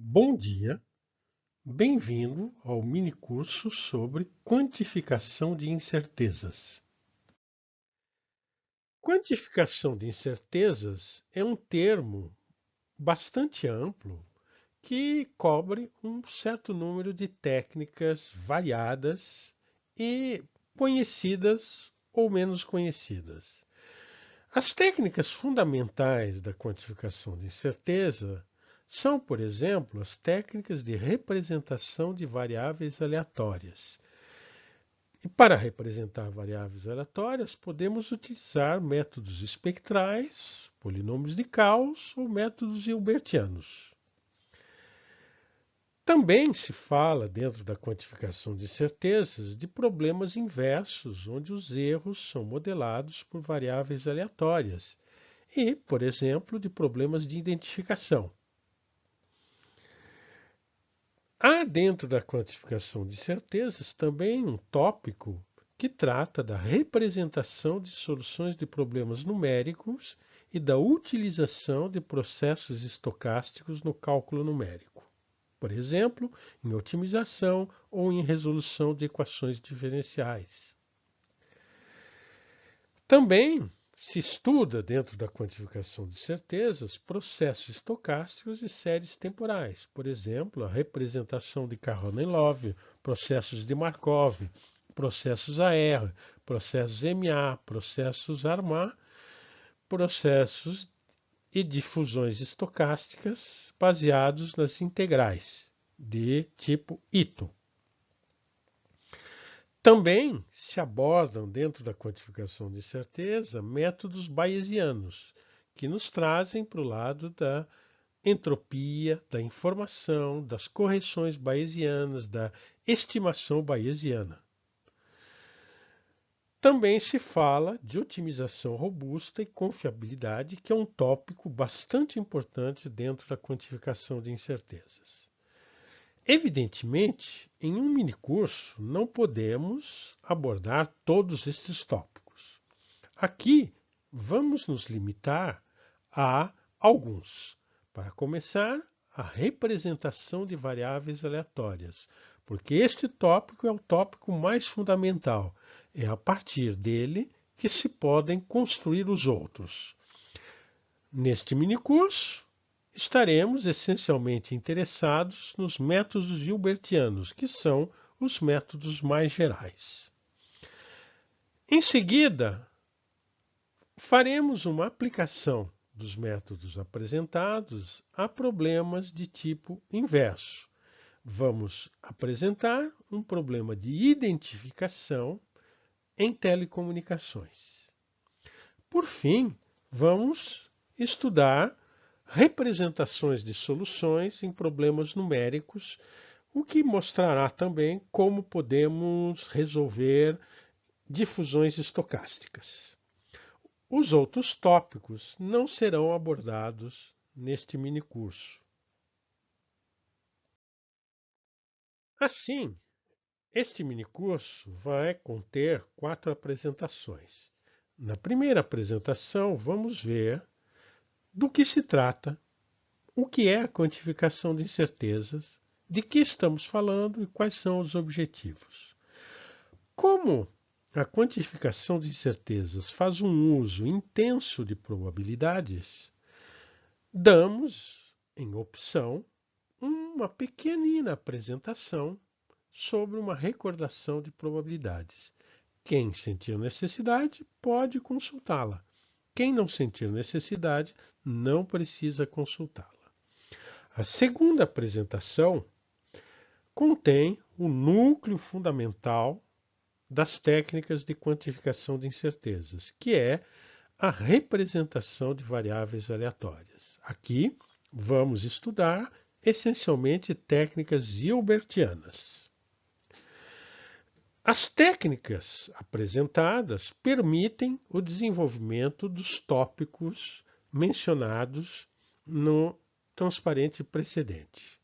Bom dia, bem-vindo ao minicurso sobre quantificação de incertezas. Quantificação de incertezas é um termo bastante amplo que cobre um certo número de técnicas variadas e conhecidas ou menos conhecidas. As técnicas fundamentais da quantificação de incerteza são, por exemplo, as técnicas de representação de variáveis aleatórias. E para representar variáveis aleatórias, podemos utilizar métodos espectrais, polinômios de Gauss ou métodos hilbertianos. Também se fala, dentro da quantificação de certezas, de problemas inversos, onde os erros são modelados por variáveis aleatórias, e, por exemplo, de problemas de identificação. Há dentro da quantificação de certezas também um tópico que trata da representação de soluções de problemas numéricos e da utilização de processos estocásticos no cálculo numérico, por exemplo, em otimização ou em resolução de equações diferenciais. Também se estuda, dentro da quantificação de certezas, processos estocásticos e séries temporais, por exemplo, a representação de Károlyn-Love, processos de Markov, processos AR, processos MA, processos Armah, processos e difusões estocásticas baseados nas integrais de tipo Ito. Também se abordam, dentro da quantificação de certeza, métodos bayesianos, que nos trazem para o lado da entropia, da informação, das correções bayesianas, da estimação bayesiana. Também se fala de otimização robusta e confiabilidade, que é um tópico bastante importante dentro da quantificação de incertezas. Evidentemente, em um minicurso não podemos abordar todos estes tópicos. Aqui vamos nos limitar a alguns. Para começar, a representação de variáveis aleatórias, porque este tópico é o tópico mais fundamental. É a partir dele que se podem construir os outros. Neste minicurso, estaremos essencialmente interessados nos métodos hilbertianos, que são os métodos mais gerais. Em seguida, faremos uma aplicação dos métodos apresentados a problemas de tipo inverso. Vamos apresentar um problema de identificação em telecomunicações. Por fim, vamos estudar representações de soluções em problemas numéricos, o que mostrará também como podemos resolver difusões estocásticas. Os outros tópicos não serão abordados neste minicurso. Assim, este minicurso vai conter 4 apresentações. Na primeira apresentação, vamos ver do que se trata, o que é a quantificação de incertezas, de que estamos falando e quais são os objetivos. Como a quantificação de incertezas faz um uso intenso de probabilidades, damos em opção uma pequenina apresentação sobre uma recordação de probabilidades. Quem sentir necessidade pode consultá-la. Quem não sentir necessidade não precisa consultá-la. A segunda apresentação contém o núcleo fundamental das técnicas de quantificação de incertezas, que é a representação de variáveis aleatórias. Aqui vamos estudar essencialmente técnicas hilbertianas. As técnicas apresentadas permitem o desenvolvimento dos tópicos mencionados no transparente precedente.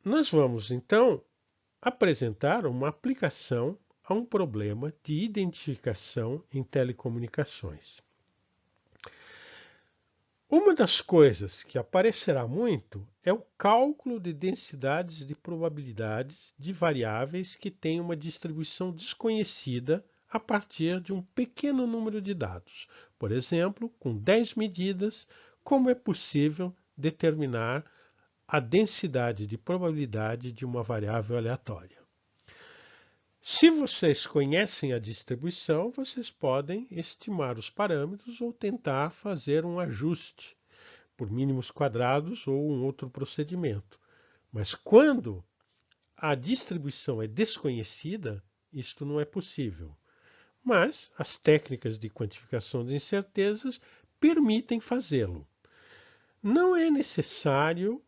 Nós vamos, então, apresentar uma aplicação a um problema de identificação em telecomunicações. Uma das coisas que aparecerá muito é o cálculo de densidades de probabilidades de variáveis que têm uma distribuição desconhecida a partir de um pequeno número de dados. Por exemplo, com 10 medidas, como é possível determinar a densidade de probabilidade de uma variável aleatória. Se vocês conhecem a distribuição, vocês podem estimar os parâmetros ou tentar fazer um ajuste por mínimos quadrados ou um outro procedimento. Mas quando a distribuição é desconhecida, isto não é possível. Mas as técnicas de quantificação de incertezas permitem fazê-lo. Não é necessário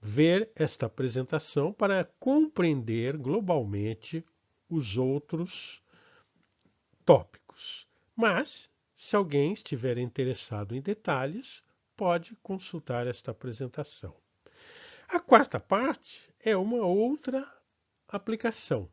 ver esta apresentação para compreender globalmente os outros tópicos. Mas, se alguém estiver interessado em detalhes, pode consultar esta apresentação. A quarta parte é uma outra aplicação.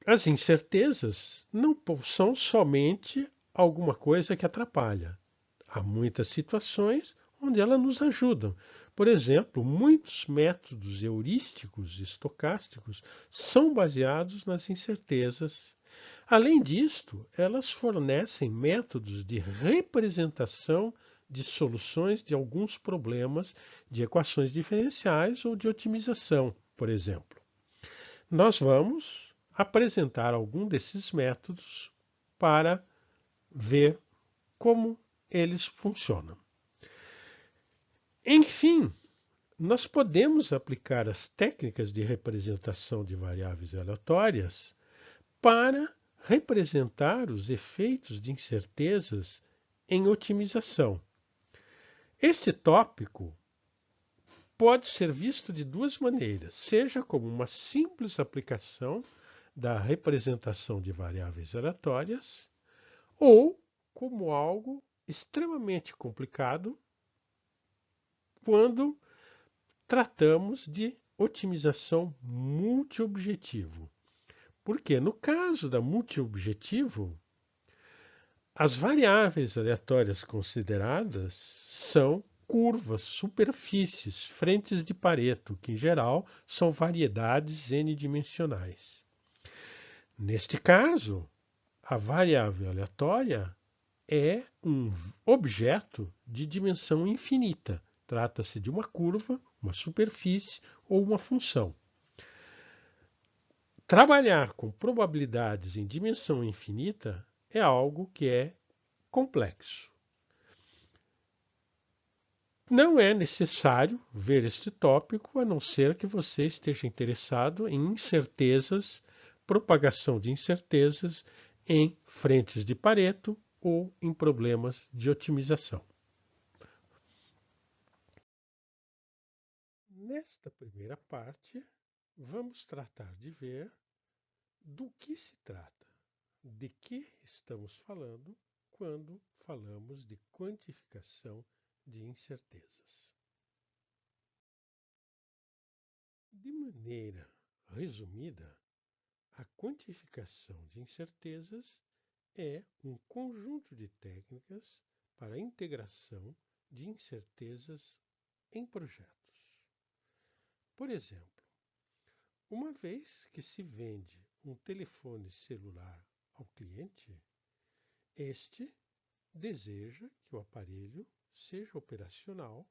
As incertezas não são somente alguma coisa que atrapalha. Há muitas situações onde elas nos ajudam. Por exemplo, muitos métodos heurísticos e estocásticos são baseados nas incertezas. Além disto, elas fornecem métodos de representação de soluções de alguns problemas de equações diferenciais ou de otimização, por exemplo. Nós vamos apresentar algum desses métodos para ver como eles funcionam. Enfim, nós podemos aplicar as técnicas de representação de variáveis aleatórias para representar os efeitos de incertezas em otimização. Este tópico pode ser visto de duas maneiras, seja como uma simples aplicação da representação de variáveis aleatórias, ou como algo extremamente complicado quando tratamos de otimização multiobjetivo. Porque no caso da multiobjetivo, as variáveis aleatórias consideradas são curvas, superfícies, frentes de Pareto, que em geral são variedades n-dimensionais. Neste caso, a variável aleatória é um objeto de dimensão infinita. Trata-se de uma curva, uma superfície ou uma função. Trabalhar com probabilidades em dimensão infinita é algo que é complexo. Não é necessário ver este tópico, a não ser que você esteja interessado em incertezas, propagação de incertezas em frentes de Pareto ou em problemas de otimização. Nesta primeira parte, vamos tratar de ver do que se trata, de que estamos falando quando falamos de quantificação de incertezas. De maneira resumida, a quantificação de incertezas é um conjunto de técnicas para a integração de incertezas em projetos. Por exemplo, uma vez que se vende um telefone celular ao cliente, este deseja que o aparelho seja operacional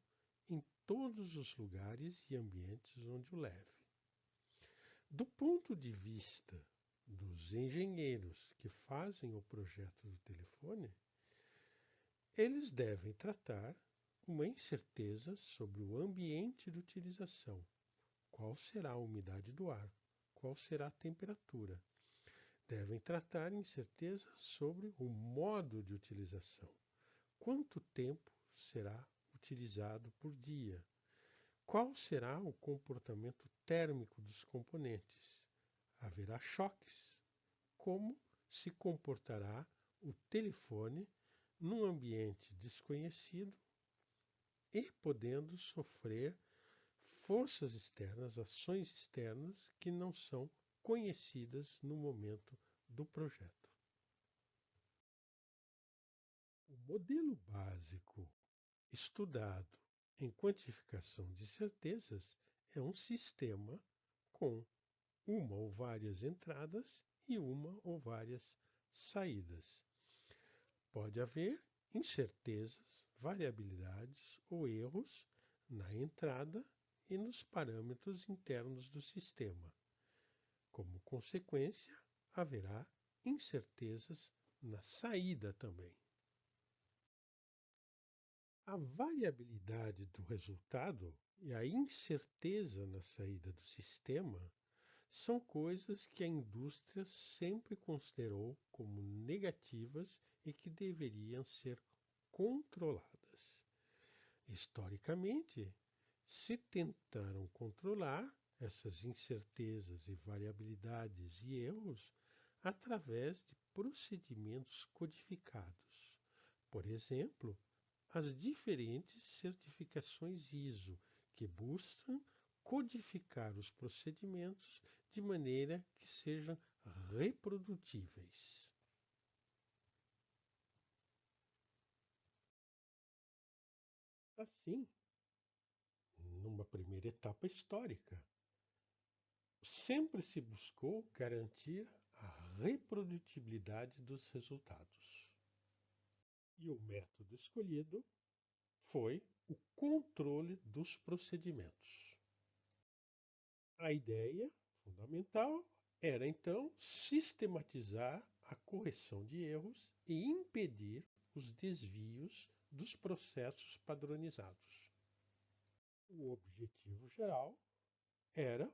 em todos os lugares e ambientes onde o leve. Do ponto de vista dos engenheiros que fazem o projeto do telefone, eles devem tratar uma incerteza sobre o ambiente de utilização. Qual será a umidade do ar? Qual será a temperatura? Devem tratar incerteza sobre o modo de utilização. Quanto tempo será utilizado por dia? Qual será o comportamento térmico dos componentes? Haverá choques? Como se comportará o telefone num ambiente desconhecido e podendo sofrer forças externas, ações externas que não são conhecidas no momento do projeto. O modelo básico estudado em quantificação de certezas é um sistema com uma ou várias entradas e uma ou várias saídas. Pode haver incertezas, variabilidades ou erros na entrada e nos parâmetros internos do sistema. Como consequência, haverá incertezas na saída também. A variabilidade do resultado e a incerteza na saída do sistema são coisas que a indústria sempre considerou como negativas e que deveriam ser controladas. Historicamente, se tentaram controlar essas incertezas e variabilidades e erros através de procedimentos codificados. Por exemplo, as diferentes certificações ISO, que buscam codificar os procedimentos de maneira que sejam reprodutíveis. Assim, numa primeira etapa histórica, sempre se buscou garantir a reprodutibilidade dos resultados. E o método escolhido foi o controle dos procedimentos. A ideia fundamental era então sistematizar a correção de erros e impedir os desvios dos processos padronizados. O objetivo geral era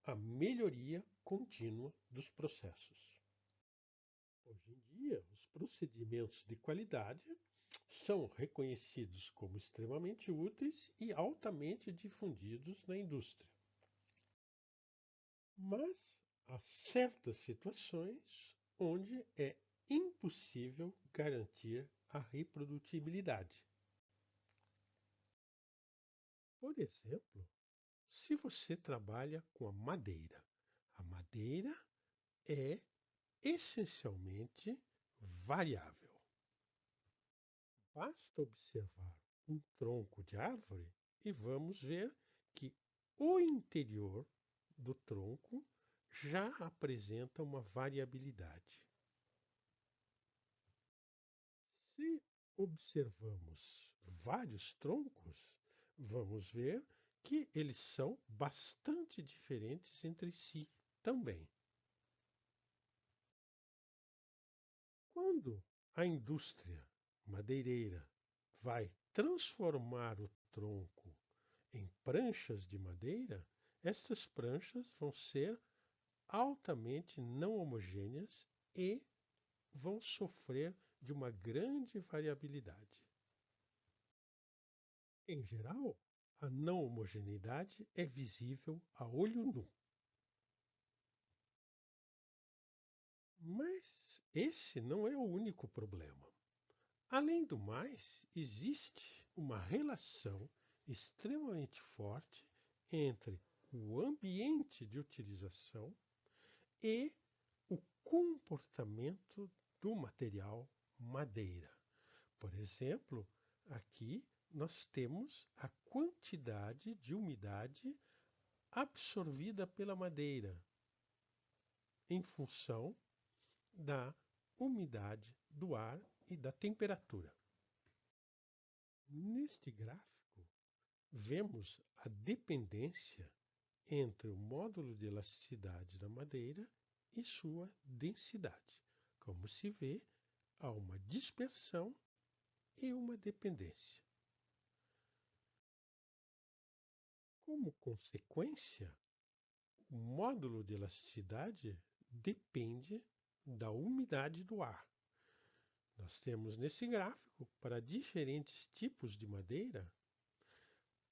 a melhoria contínua dos processos. Hoje em dia, os procedimentos de qualidade são reconhecidos como extremamente úteis e altamente difundidos na indústria. Mas há certas situações onde é impossível garantir a reprodutibilidade. Por exemplo, se você trabalha com a madeira é essencialmente variável. Basta observar um tronco de árvore e vamos ver que o interior do tronco já apresenta uma variabilidade. Se observamos vários troncos, vamos ver que eles são bastante diferentes entre si também. Quando a indústria madeireira vai transformar o tronco em pranchas de madeira, estas pranchas vão ser altamente não homogêneas e vão sofrer de uma grande variabilidade. Em geral, a não homogeneidade é visível a olho nu. Mas esse não é o único problema. Além do mais, existe uma relação extremamente forte entre o ambiente de utilização e o comportamento do material madeira. Por exemplo, aqui nós temos a quantidade de umidade absorvida pela madeira em função da umidade do ar e da temperatura. Neste gráfico, vemos a dependência entre o módulo de elasticidade da madeira e sua densidade. Como se vê, há uma dispersão e uma dependência. Como consequência, o módulo de elasticidade depende da umidade do ar. Nós temos nesse gráfico, para diferentes tipos de madeira,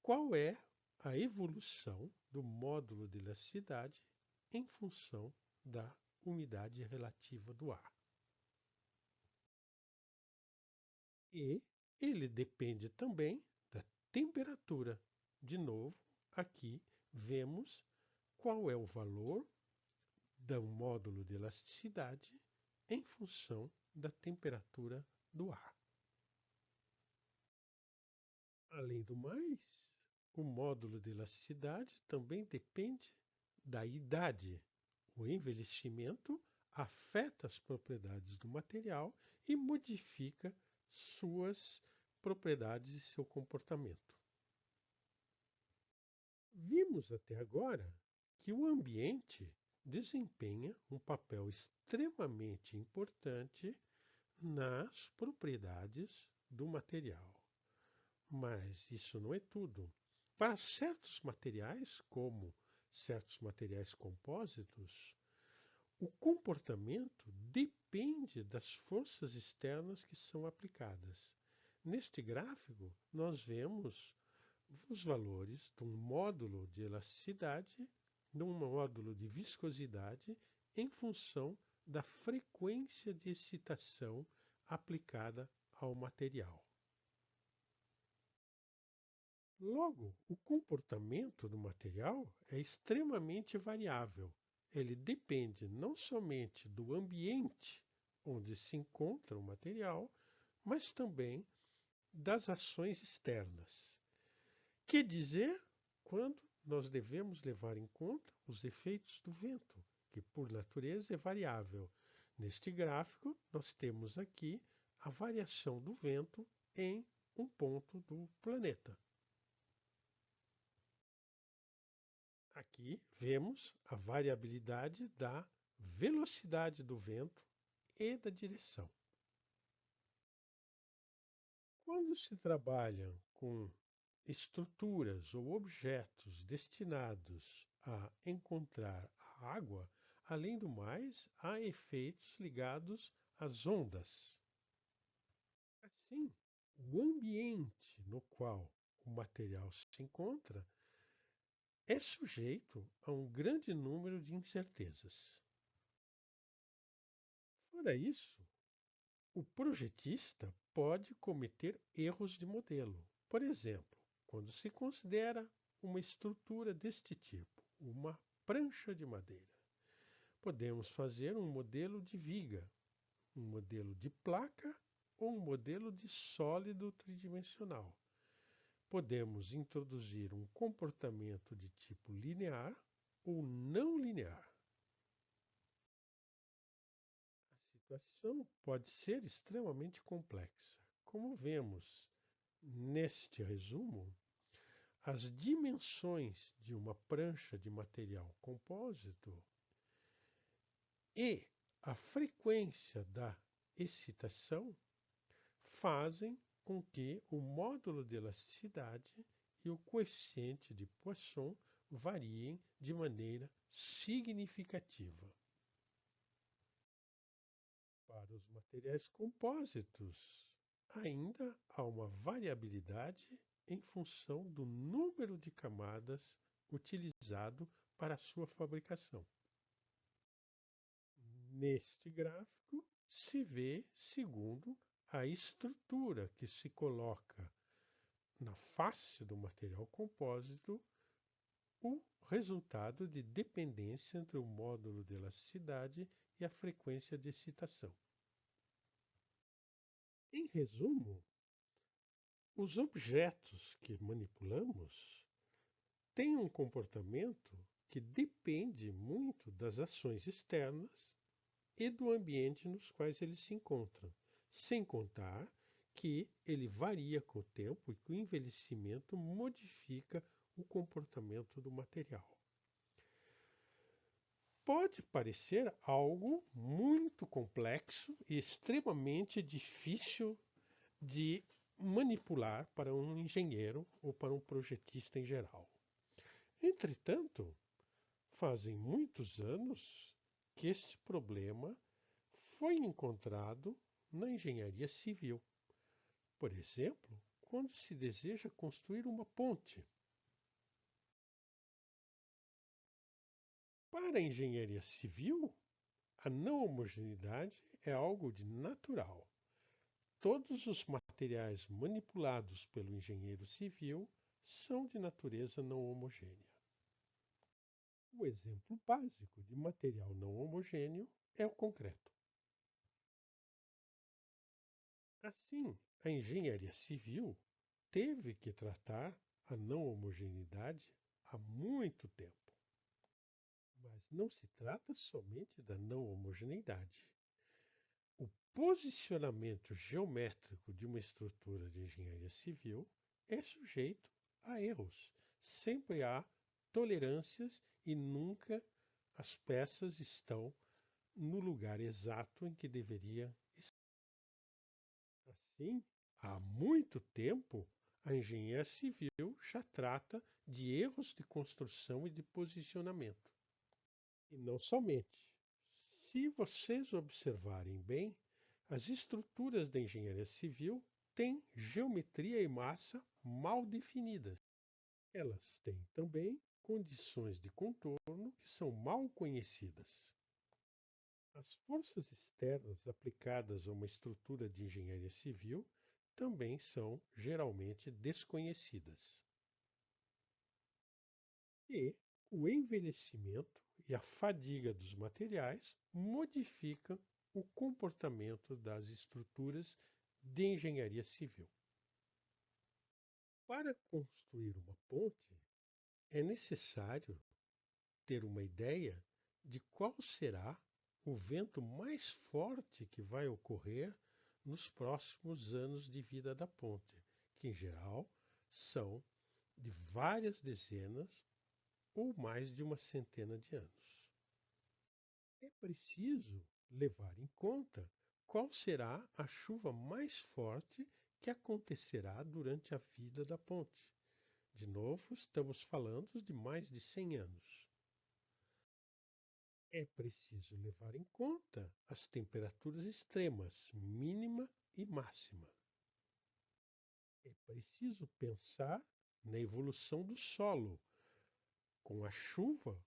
qual é a evolução do módulo de elasticidade em função da umidade relativa do ar. E ele depende também da temperatura. De novo, aqui vemos qual é o valor do módulo de elasticidade em função da temperatura do ar. Além do mais, o módulo de elasticidade também depende da idade. O envelhecimento afeta as propriedades do material e modifica suas propriedades e seu comportamento. Vimos até agora que o ambiente desempenha um papel extremamente importante nas propriedades do material. Mas isso não é tudo. Para certos materiais, como certos materiais compósitos, o comportamento depende das forças externas que são aplicadas. Neste gráfico, nós vemos os valores de um módulo de elasticidade, de um módulo de viscosidade, em função da frequência de excitação aplicada ao material. Logo, o comportamento do material é extremamente variável. Ele depende não somente do ambiente onde se encontra o material, mas também das ações externas. Que dizer quando nós devemos levar em conta os efeitos do vento, que por natureza é variável. Neste gráfico, nós temos aqui a variação do vento em um ponto do planeta. Aqui vemos a variabilidade da velocidade do vento e da direção. Quando se trabalha com estruturas ou objetos destinados a encontrar a água, além do mais, há efeitos ligados às ondas. Assim, o ambiente no qual o material se encontra é sujeito a um grande número de incertezas. Fora isso, o projetista pode cometer erros de modelo. Por exemplo, quando se considera uma estrutura deste tipo, uma prancha de madeira, podemos fazer um modelo de viga, um modelo de placa ou um modelo de sólido tridimensional. Podemos introduzir um comportamento de tipo linear ou não linear. A situação pode ser extremamente complexa. Como vemos neste resumo, as dimensões de uma prancha de material compósito e a frequência da excitação fazem com que o módulo de elasticidade e o coeficiente de Poisson variem de maneira significativa. Para os materiais compósitos, ainda há uma variabilidade em função do número de camadas utilizado para a sua fabricação. Neste gráfico, se vê, segundo a estrutura que se coloca na face do material compósito, o resultado de dependência entre o módulo de elasticidade e a frequência de excitação. Em resumo, os objetos que manipulamos têm um comportamento que depende muito das ações externas e do ambiente nos quais eles se encontram, sem contar que ele varia com o tempo e que o envelhecimento modifica o comportamento do material. Pode parecer algo muito complexo e extremamente difícil de manipular para um engenheiro ou para um projetista em geral. Entretanto, fazem muitos anos que este problema foi encontrado na engenharia civil. Por exemplo, quando se deseja construir uma ponte. Para a engenharia civil, a não homogeneidade é algo de natural. Todos os materiais manipulados pelo engenheiro civil são de natureza não homogênea. O exemplo básico de material não homogêneo é o concreto. Assim, a engenharia civil teve que tratar a não homogeneidade há muito tempo. Mas não se trata somente da não homogeneidade. O posicionamento geométrico de uma estrutura de engenharia civil é sujeito a erros. Sempre há tolerâncias e nunca as peças estão no lugar exato em que deveria estar. Assim, há muito tempo, a engenharia civil já trata de erros de construção e de posicionamento. E não somente. Se vocês observarem bem, as estruturas da engenharia civil têm geometria e massa mal definidas. Elas têm também condições de contorno que são mal conhecidas. As forças externas aplicadas a uma estrutura de engenharia civil também são geralmente desconhecidas. E o envelhecimento e a fadiga dos materiais modificam o comportamento das estruturas de engenharia civil. Para construir uma ponte, é necessário ter uma ideia de qual será o vento mais forte que vai ocorrer nos próximos anos de vida da ponte, que em geral são de várias dezenas ou mais de uma centena de anos. É preciso levar em conta qual será a chuva mais forte que acontecerá durante a vida da ponte. De novo, estamos falando de mais de 100 anos. É preciso levar em conta as temperaturas extremas, mínima e máxima. É preciso pensar na evolução do solo. Com a chuva,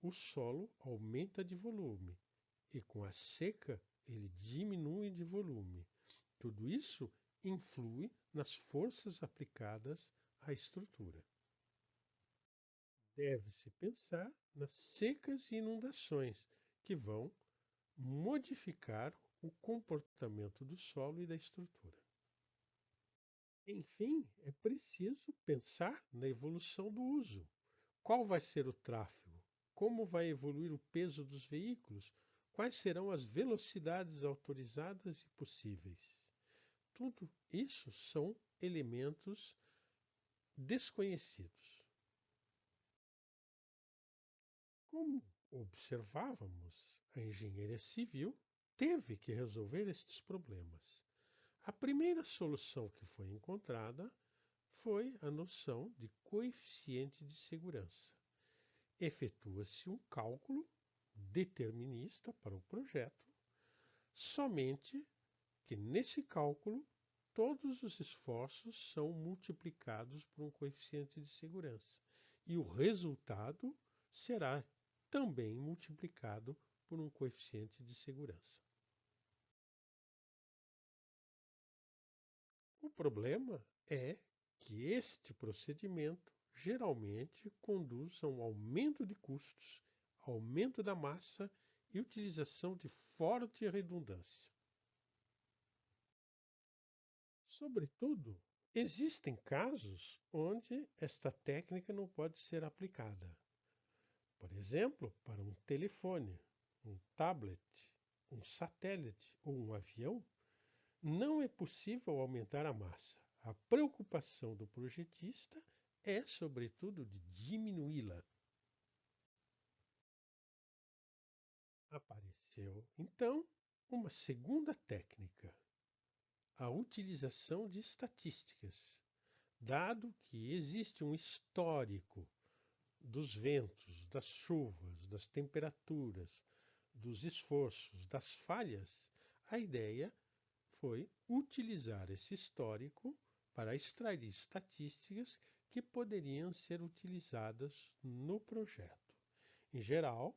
o solo aumenta de volume e com a seca ele diminui de volume. Tudo isso influi nas forças aplicadas à estrutura. Deve-se pensar nas secas e inundações, que vão modificar o comportamento do solo e da estrutura. Enfim, é preciso pensar na evolução do uso. Qual vai ser o tráfego? Como vai evoluir o peso dos veículos? Quais serão as velocidades autorizadas e possíveis? Tudo isso são elementos desconhecidos. Como observávamos, a engenharia civil teve que resolver estes problemas. A primeira solução que foi encontrada foi a noção de coeficiente de segurança. Efetua-se um cálculo determinista para o projeto, somente que nesse cálculo todos os esforços são multiplicados por um coeficiente de segurança e o resultado será também multiplicado por um coeficiente de segurança. O problema é que este procedimento geralmente conduz a um aumento de custos, aumento da massa e utilização de forte redundância. Sobretudo, existem casos onde esta técnica não pode ser aplicada. Por exemplo, para um telefone, um tablet, um satélite ou um avião, não é possível aumentar a massa. A preocupação do projetista é, sobretudo, de diminuí-la. Apareceu, então, uma segunda técnica, a utilização de estatísticas. Dado que existe um histórico dos ventos, das chuvas, das temperaturas, dos esforços, das falhas, a ideia foi utilizar esse histórico para extrair estatísticas que poderiam ser utilizadas no projeto. Em geral,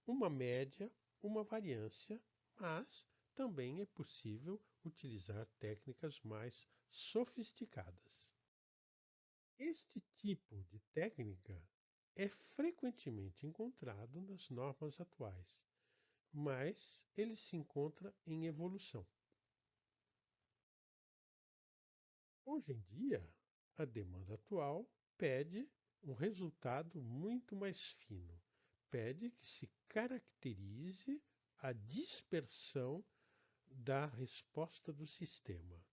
uma média, uma variância, mas também é possível utilizar técnicas mais sofisticadas. Este tipo de técnica é frequentemente encontrado nas normas atuais, mas ele se encontra em evolução. Hoje em dia, a demanda atual pede um resultado muito mais fino. Pede que se caracterize a dispersão da resposta do sistema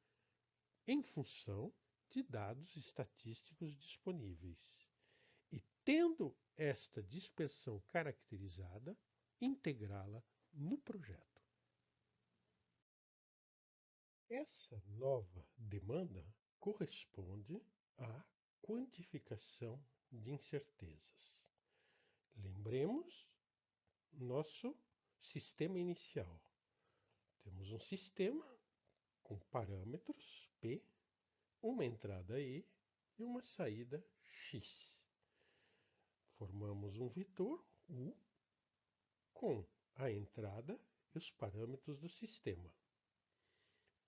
em função de dados estatísticos disponíveis. E, tendo esta dispersão caracterizada, integrá-la no projeto. Essa nova demanda corresponde à quantificação de incertezas. Lembremos nosso sistema inicial. Temos um sistema com parâmetros P, uma entrada E e uma saída X. Formamos um vetor U com a entrada e os parâmetros do sistema.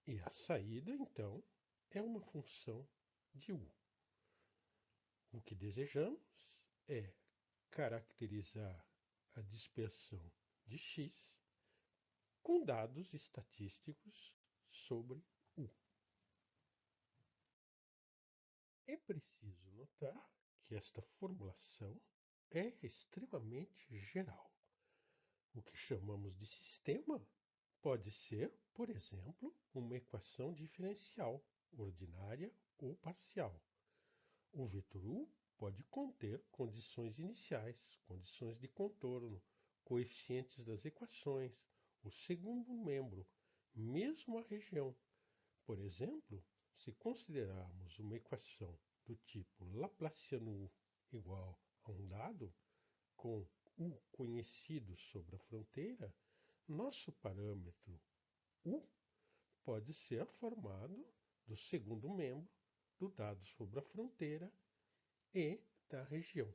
E a saída, então, é uma função de U. O que desejamos é caracterizar a dispersão de X com dados estatísticos sobre U. É preciso notar que esta formulação é extremamente geral. O que chamamos de sistema pode ser, por exemplo, uma equação diferencial, ordinária ou parcial. O vetor U pode conter condições iniciais, condições de contorno, coeficientes das equações, o segundo membro, mesmo a região. Por exemplo, se considerarmos uma equação do tipo Laplaciano U igual a um dado, com U conhecido sobre a fronteira, nosso parâmetro U pode ser formado do segundo membro do dado sobre a fronteira e da região.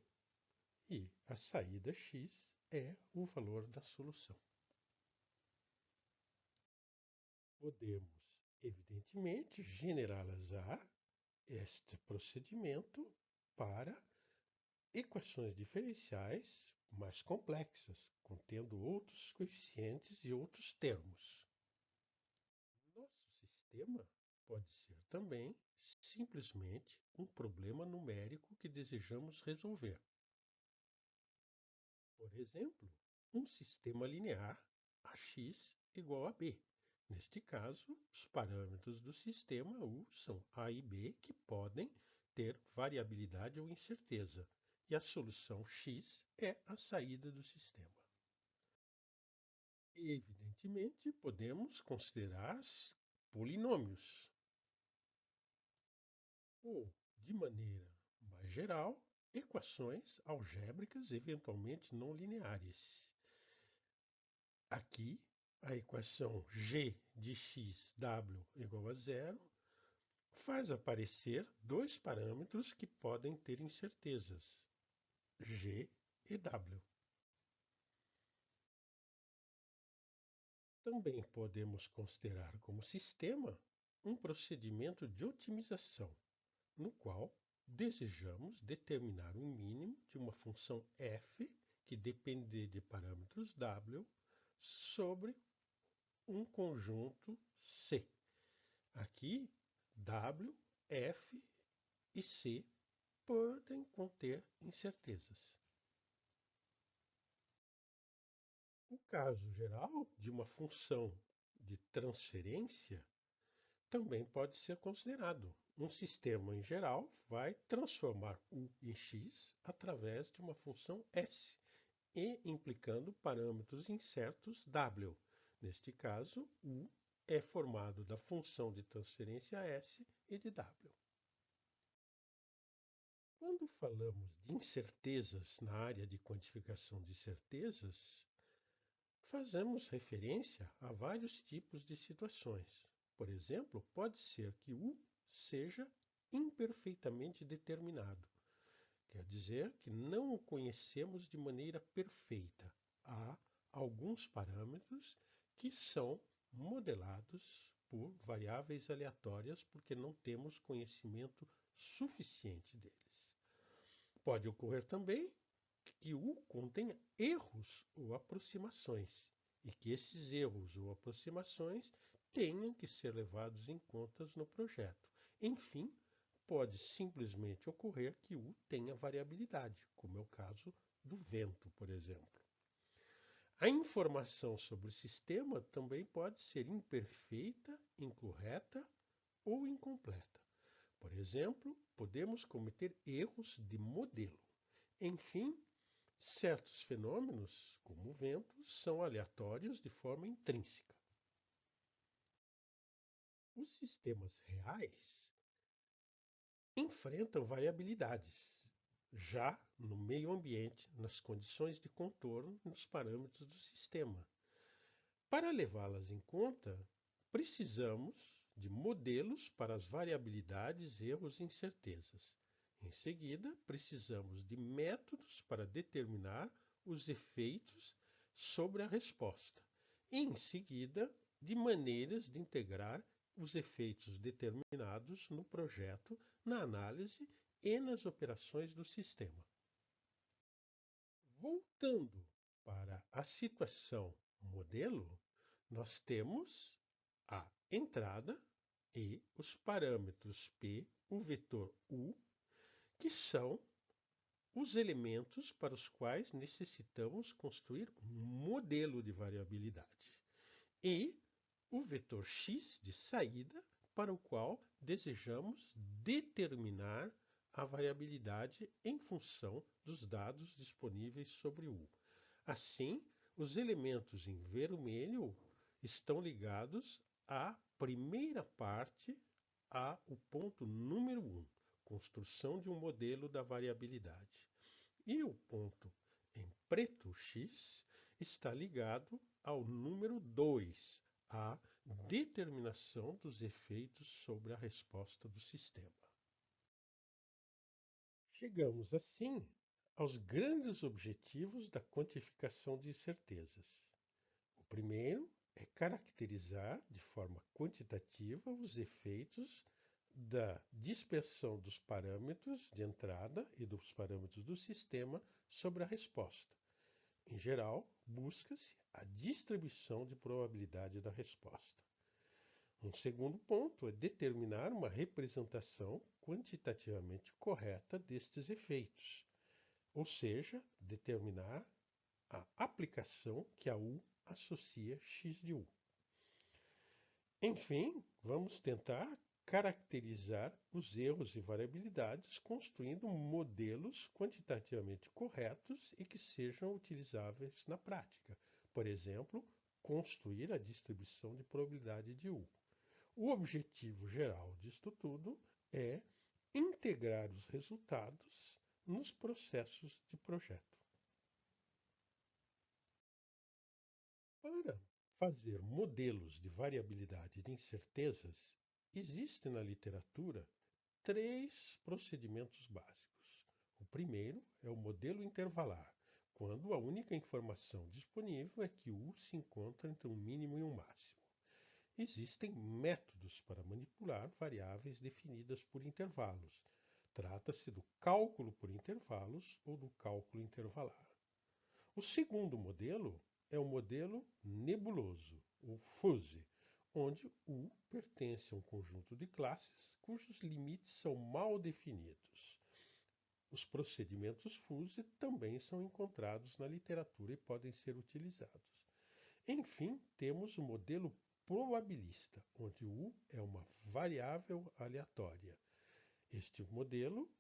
E a saída x é o valor da solução. Podemos, evidentemente, generalizar este procedimento para equações diferenciais mais complexas, contendo outros coeficientes e outros termos. Nosso sistema pode ser também simplesmente um problema numérico que desejamos resolver. Por exemplo, um sistema linear AX igual a B. Neste caso, os parâmetros do sistema U são A e B, que podem ter variabilidade ou incerteza, e a solução X é a saída do sistema. E, evidentemente, podemos considerar polinômios, ou, de maneira mais geral, equações algébricas eventualmente não lineares. Aqui, a equação g de x w igual a zero faz aparecer dois parâmetros que podem ter incertezas, g e w. Também podemos considerar como sistema um procedimento de otimização, no qual desejamos determinar um mínimo de uma função f que depende de parâmetros w sobre um conjunto C. Aqui, W, F e C podem conter incertezas. O caso geral de uma função de transferência também pode ser considerado. Um sistema em geral vai transformar U em X através de uma função S e implicando parâmetros incertos W. Neste caso, U é formado da função de transferência S e de W. Quando falamos de incertezas na área de quantificação de certezas, fazemos referência a vários tipos de situações. Por exemplo, pode ser que U seja imperfeitamente determinado. Quer dizer que não o conhecemos de maneira perfeita. Há alguns parâmetros que são modelados por variáveis aleatórias porque não temos conhecimento suficiente deles. Pode ocorrer também que U contenha erros ou aproximações e que esses erros ou aproximações tenham que ser levados em conta no projeto. Enfim, pode simplesmente ocorrer que U tenha variabilidade, como é o caso do vento, por exemplo. A informação sobre o sistema também pode ser imperfeita, incorreta ou incompleta. Por exemplo, podemos cometer erros de modelo. Enfim, certos fenômenos, como o vento, são aleatórios de forma intrínseca. Os sistemas reais enfrentam variabilidades, já no meio ambiente, nas condições de contorno e nos parâmetros do sistema. Para levá-las em conta, precisamos de modelos para as variabilidades, erros e incertezas. Em seguida, precisamos de métodos para determinar os efeitos sobre a resposta. E, em seguida, de maneiras de integrar os efeitos determinados no projeto, na análise e nas operações do sistema. Voltando para a situação modelo, nós temos a entrada e os parâmetros P, o vetor U, que são os elementos para os quais necessitamos construir um modelo de variabilidade. E o vetor X de saída, para o qual desejamos determinar a variabilidade em função dos dados disponíveis sobre U. Assim, os elementos em vermelho estão ligados à primeira parte, ao ponto número 1, construção de um modelo da variabilidade. E o ponto em preto X está ligado ao número 2, a determinação dos efeitos sobre a resposta do sistema. Chegamos, assim, aos grandes objetivos da quantificação de incertezas. O primeiro é caracterizar de forma quantitativa os efeitos da dispersão dos parâmetros de entrada e dos parâmetros do sistema sobre a resposta. Em geral, busca-se a distribuição de probabilidade da resposta. Um segundo ponto é determinar uma representação quantitativamente correta destes efeitos, ou seja, determinar a aplicação que a U associa x de U. Enfim, vamos tentar caracterizar os erros e variabilidades construindo modelos quantitativamente corretos e que sejam utilizáveis na prática. Por exemplo, construir a distribuição de probabilidade de U. O objetivo geral disto tudo é integrar os resultados nos processos de projeto. Para fazer modelos de variabilidade de incertezas, existem na literatura 3 procedimentos básicos. O primeiro é o modelo intervalar, quando a única informação disponível é que U se encontra entre um mínimo e um máximo. Existem métodos para manipular variáveis definidas por intervalos. Trata-se do cálculo por intervalos ou do cálculo intervalar. O segundo modelo é o modelo nebuloso, ou fuzzy, onde U pertence a um conjunto de classes cujos limites são mal definidos. Os procedimentos fuzzy também são encontrados na literatura e podem ser utilizados. Enfim, temos o modelo probabilista, onde U é uma variável aleatória. Este modelo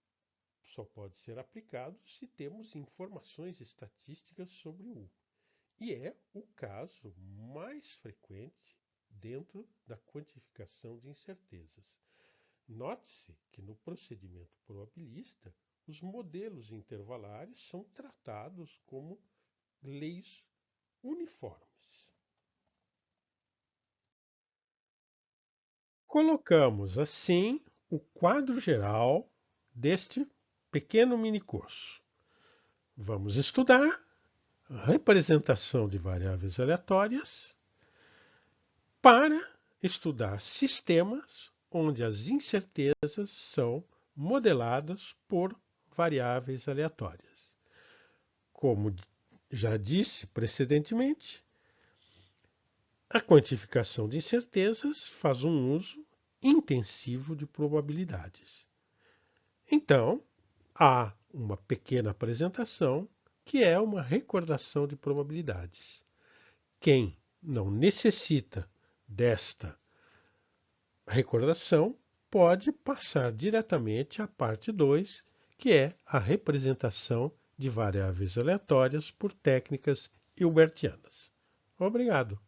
só pode ser aplicado se temos informações estatísticas sobre U. E é o caso mais frequente dentro da quantificação de incertezas. Note-se que no procedimento probabilista, os modelos intervalares são tratados como leis uniformes. Colocamos assim o quadro geral deste pequeno minicurso. Vamos estudar representação de variáveis aleatórias para estudar sistemas onde as incertezas são modeladas por variáveis aleatórias. Como já disse precedentemente, a quantificação de incertezas faz um uso intensivo de probabilidades. Então, há uma pequena apresentação que é uma recordação de probabilidades. Quem não necessita desta recordação pode passar diretamente à parte 2, que é a representação de variáveis aleatórias por técnicas hilbertianas. Obrigado.